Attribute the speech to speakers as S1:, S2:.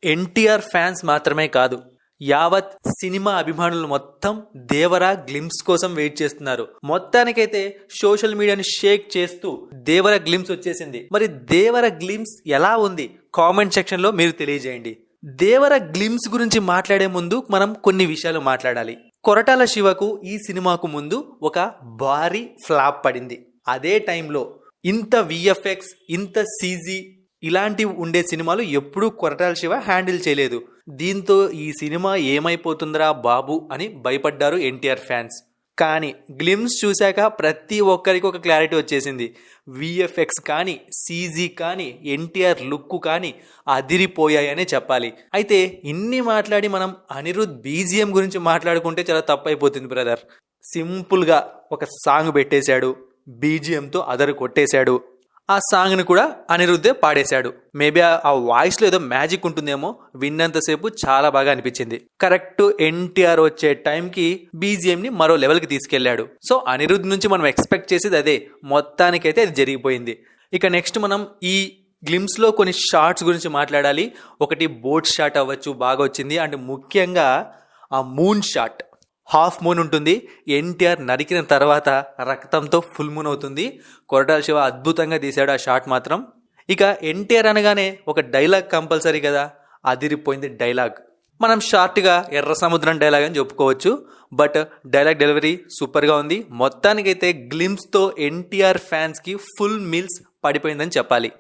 S1: NTR fans మాత్రమే కాదు, యావత్ సినిమా అభిమానులు మొత్తం దేవరా గ్లిమ్స్ కోసం వెయిట్ చేస్తున్నారు. మొత్తానికైతే సోషల్ మీడియాని షేక్ చేస్తూ దేవరా గ్లిమ్స్ వచ్చేసింది. మరి దేవరా గ్లిమ్స్ ఎలా ఉంది కామెంట్ సెక్షన్ లో మీరు తెలియజేయండి. దేవరా గ్లిమ్స్ గురించి మాట్లాడే ముందు మనం కొన్ని విషయాలు మాట్లాడాలి. కొరటాల శివకు ఈ సినిమాకు ముందు ఒక భారీ ఫ్లాప్ పడింది. అదే టైంలో ఇంత విఎఫ్ఎక్స్, ఇంత సీజీ ఇలాంటివి ఉండే సినిమాలు ఎప్పుడూ కొరటాల శివ హ్యాండిల్ చేయలేదు. దీంతో ఈ సినిమా ఏమైపోతుందిరా బాబు అని భయపడ్డారు ఎన్టీఆర్ ఫ్యాన్స్. కానీ గ్లిమ్స్ చూశాక ప్రతి ఒక్కరికి ఒక క్లారిటీ వచ్చేసింది. విఎఫ్ఎక్స్ కానీ, సీజీ కానీ, ఎన్టీఆర్ లుక్ కానీ అదిరిపోయాయనే చెప్పాలి. అయితే ఇన్ని మాట్లాడి మనం అనిరుద్ బీజిఎం గురించి మాట్లాడుకుంటే చాలా తప్పైపోతుంది బ్రదర్. సింపుల్గా ఒక సాంగ్ పెట్టేశాడు, బీజిఎంతో అదరు కొట్టేశాడు. ఆ సాంగ్ని కూడా అనిరుద్ధే పాడేశాడు. మేబీ ఆ వాయిస్లో ఏదో మ్యాజిక్ ఉంటుందేమో, విన్నంతసేపు చాలా బాగా అనిపించింది. కరెక్ట్ ఎన్టీఆర్ వచ్చే టైంకి బీజిఎంని మరో లెవెల్కి తీసుకెళ్లాడు. సో అనిరుద్ధ్ నుంచి మనం ఎక్స్పెక్ట్ చేసేది అదే. మొత్తానికైతే అది జరిగిపోయింది. ఇక నెక్స్ట్ మనం ఈ గ్లిమ్స్లో కొన్ని షార్ట్స్ గురించి మాట్లాడాలి. ఒకటి బోట్ షాట్ అవ్వచ్చు, బాగా వచ్చింది. అండ్ ముఖ్యంగా ఆ మూన్ షాట్, హాఫ్ మూన్ ఉంటుంది. ఎన్టీఆర్ నరికిన తర్వాత రక్తంతో ఫుల్ మూన్ అవుతుంది. కొరటాల శివ అద్భుతంగా తీశాడు ఆ షాట్ మాత్రం. ఇక ఎన్టీఆర్ అనగానే ఒక డైలాగ్ కంపల్సరీ కదా, అదిరిపోయింది డైలాగ్. మనం షార్ట్గా ఎర్ర సముద్రం డైలాగ్ అని చెప్పుకోవచ్చు. బట్ డైలాగ్ డెలివరీ సూపర్గా ఉంది. మొత్తానికైతే గ్లిమ్స్తో ఎన్టీఆర్ ఫ్యాన్స్కి ఫుల్ మీల్స్ పడిపోయిందని చెప్పాలి.